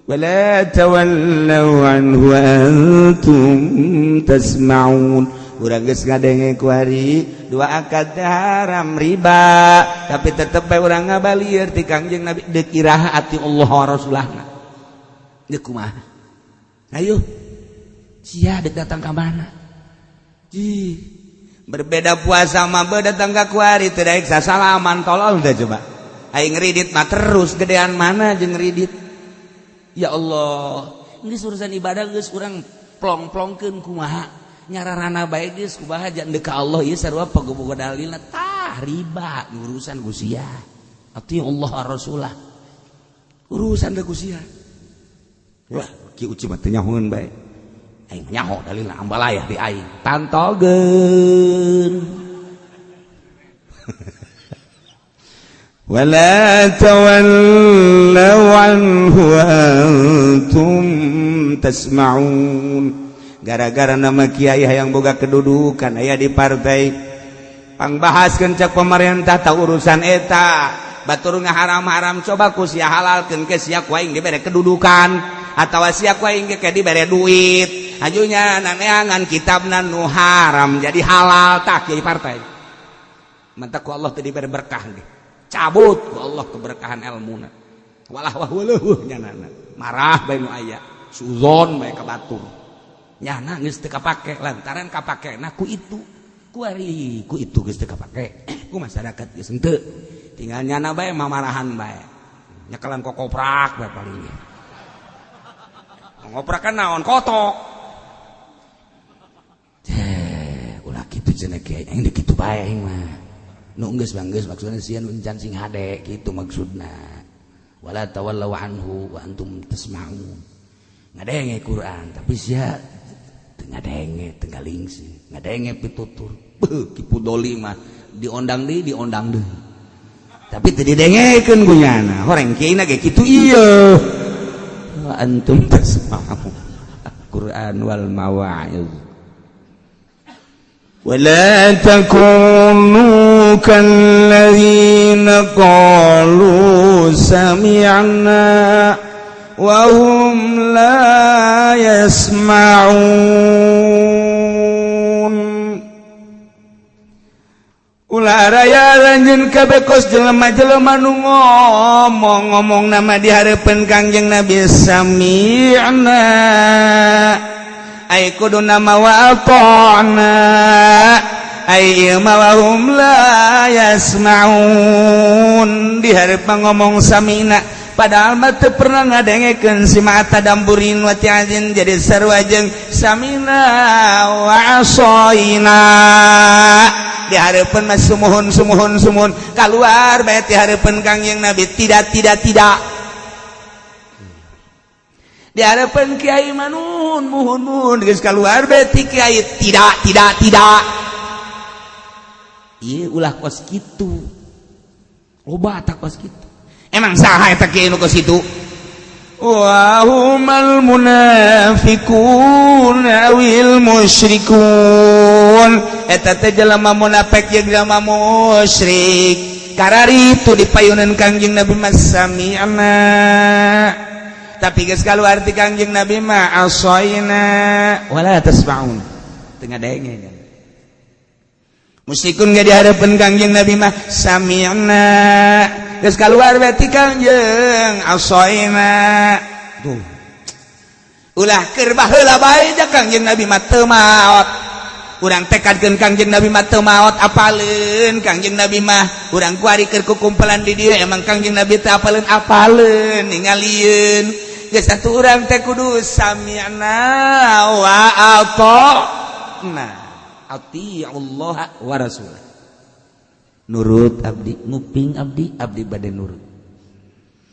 wala tawallaw anhu wa antum tasma'un urang geus ngadenge ku ari 2 akad haram riba tapi tetep bae urang ngabalir ti Kangjeng Nabi deuk iraha ati Allah wa Rasulullah deuk kumaha ayo sia deuk datang ka mana berbeda puasa mah datang ka ku ari teu daek sasalaman tolol teh coba aing ngeridit mah terus gedean mana jeung ngeridit ya Allah geus urusan ibadah geus urang plong-plongkeun kumaha nyararana bae geus kumaha jan deuk ka Allah ieu sarua pagoboga dalilna tah riba urusan gusia ati Allah Rasulullah urusan da gusia wah ki uci mah teu nyahoeun bae aing nyaho dalilna ambalayah di aing tantogeun wala tawallaw anhu antum tasma'un gara-gara nama kiai hayang boga kedudukan aya di partai pangbahaskeun cek pemerintah tah urusan eta batur ngaharam-haram coba ku sia halalkeun ke sia ku aing dibere kedudukan atawa sia ku aing ge dibere duit ajunya naneangan kitabna nu haram jadi halal tah kiai partai mantap ku Allah teu dibere berkah ge cabut ku Allah keberkahan ilmuna walah wahuluh nyanana marah bae nu aya suzon bae ka batur nyana geus teu kapake lantaran kapakena ku itu ku itu geus teu kapake ku masyarakat geus henteu tinggal nyana bae mamarahan bae nyekelan kokoprak bae paling ngoprak kan naon kotok ulah kitu cenah kiai aing deuk kitu bae aing mah nu geus banggeus maksudna sieun encan sing hade kitu maksudna wala tawallaw anhu wa antum tasma'un ngadenge Quran tapi sia teu ngadenge teu galingsi ngadenge pitutur beuh kipu doli mah diondang deui tapi teu didengekeun gunyana horeng kiaina ge kitu ieu wa antum tasma'un Quran wal mawa'iz wala takunu kalladzina qalu sami'na wa hum la yasma'un ulah raya lanjeun kabekos jelema-jelema nu ngomong nama di hareupeun Kangjeng Nabi sami'na ay kudu nama wa ata'na ay mawahum la yasma'un di hareup ngomong samina padahal mah teu pernah ngadengekeun si mata damburin wa tiazin jadi sarua jeung samina wa asaina di hareupeun mah sumuhun kaluar bae ti hareupeun Kangjeng Nabi tidak di hadapan kiai manun muhun geus kaluar beti kiai tidak ieu ulah kos kitu loba tak kos kitu emang saha eta kiai nu kos kitu wa humal munafiqun awil musyrikun eta teh jelema munafik jeung jelema musyrik karari itu dipayunan Kangjeng Nabi masami'na tapi geus kaluar ti Kangjeng Nabi mah asaina wala tasma'un tengah denge musyrikun ge di hareupeun Kangjeng Nabi mah sami'na geus kaluar ti Kangjeng asaina tuh ulah keur baheula bae da Kangjeng Nabi mah teu maot urang tekadkeun Kangjeng Nabi mah teu maot apaleun Kangjeng Nabi mah urang kuari keur kukumpulan di dieu emang Kangjeng Nabi teh apaleun ningalieun geus atuh urang teh kudu sami'na wa ata'na ati Allah wa rasul nurut abdi nguping abdi bade nurut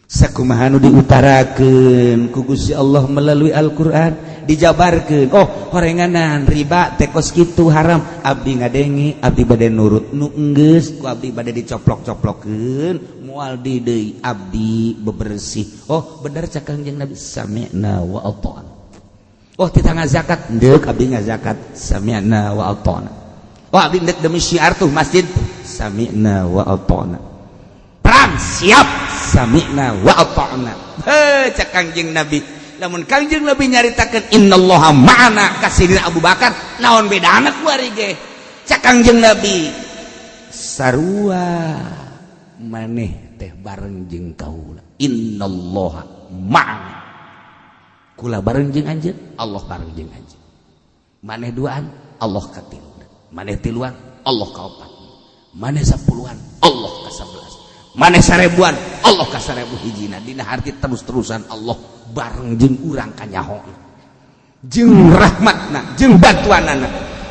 sakumaha nu diutarakeun ku Gusti Allah melalui Al-Qur'an dijabarkeun oh horenganan riba teh kos kitu haram abdi ngadenge abdi bade nurut nu enggeus ku abdi bade dicoplok-coplokkeun moal di deui abdi bebersih oh bener cak Kangjeng Nabi sami'na wa ata'na oh tita ngazakat deuk abdi ngazakat sami'na wa ata'na oh abdi deuk demi syiar tuh masjid sami'na wa ata'na perang siap sami'na wa ata'na cak Kangjeng Nabi lamun Kangjeng Nabi nyaritakeun innallaha ma'ana kasidina Abu Bakar naon bedana ku ari ge cak Kangjeng Nabi sarua maneh teh bareng jeung kaula innallaha ma'ana kula bareng jeung anjeun Allah bareng jeung anjeun maneh duaan Allah katiluan maneh tiluan Allah kaopat maneh 10-an Allah ka 11 maneh 1000-an Allah ka 1000 hijina dina harti terus-terusan Allah bareng jeung urang kanyaho jeung rahmatna jeung bantuanana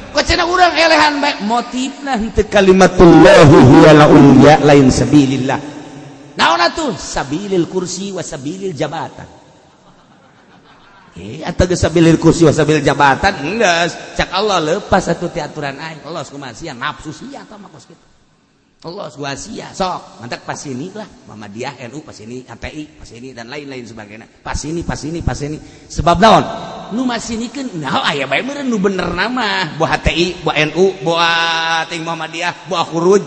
kok cenah urang elehan bae motifna henteu kalimatullah hiyal ulya lain sabilillah naon atuh sabilil kursi wa sabilil jabatan atau sabilil kursi wa sabilil jabatan geus cak Allah lepas atuh ti aturan aing Allah kumaha sia nafsu sia tah mah kos kitu Allah gua sia sok mantak pas ini lah Muhammadiyah NU pas ini HTI pas ini dan lain-lain sebagainya pas ini sebab naon nu masinikeun naon aya bae meureun nu bener nama buah HTI buah NU buah ting Muhammadiyah buah Khuruj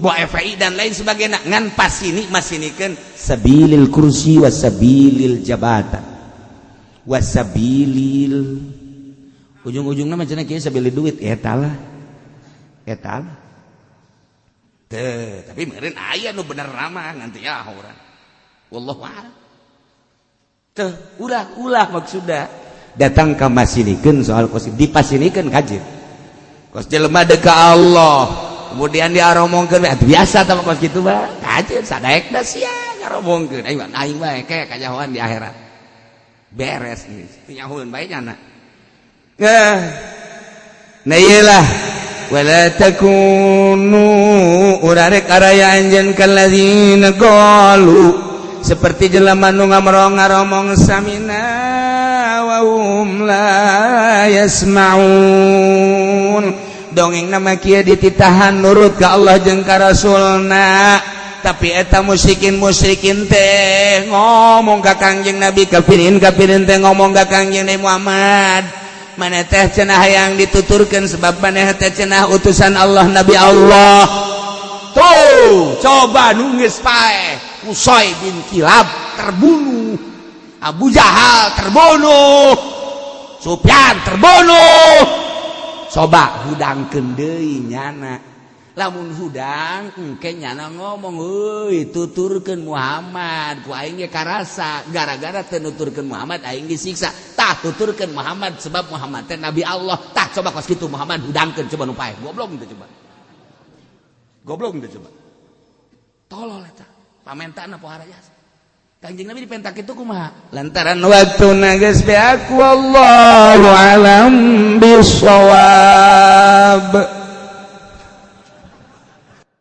buah FPI dan lain sebagainya ngan pas ini masinikeun sabilil kursi wa sabilil jabatan wasabilil ujung-ujungna mah cenah kieu sabilil duit eta lah teu tapi meureun aya nu bener nama ngan teh ya urang wallahu a'lam teu ulah maksudna datang ka masinikeun soal kos dipasinikeun kajeun kos jelema deuk ka Allah kemudian diaromongkeun biasa tah kos kitu mah kajeun sadaekna sia ngaromongkeun aing bae kayak kajahoan di akhirat beres nih nyahun baiknya nak nah iyalah wala takunu urarek araya anjeun kalladzina qalu seperti jelema nu ngaromong samina wa hum la yasmaun dongeng nama kieu dititahan nurut ka Allah jeung ka Rasulna tapi eta musyrikin teh ngomong ka Kangjeng Nabi kafirin teh ngomong ka Kangjeng Nabi Muhammad maneh teh cenah hayang dituturkeun sebab maneh teh cenah utusan Allah Nabi Allah tuh coba nunggeus pae Qusay bin Kilab terbunuh Abu Jahal terbunuh Sufyan terbunuh coba hudangkeun deui nyana lamun hudang engke nyana ngomong heuy tuturkeun Muhammad ku aing ge karasa gara-gara teu nuturkeun Muhammad aing disiksa tah tuturkeun Muhammad sebab Muhammad teh nabi Allah tah coba kos kitu Muhammad hudangkeun coba nu paeh goblok teu coba tolol eta pamentana pohara jasa Kanjeng Nabi dipentak kitu kumaha lantaran waktuna geus beak wallahu alam bisawab.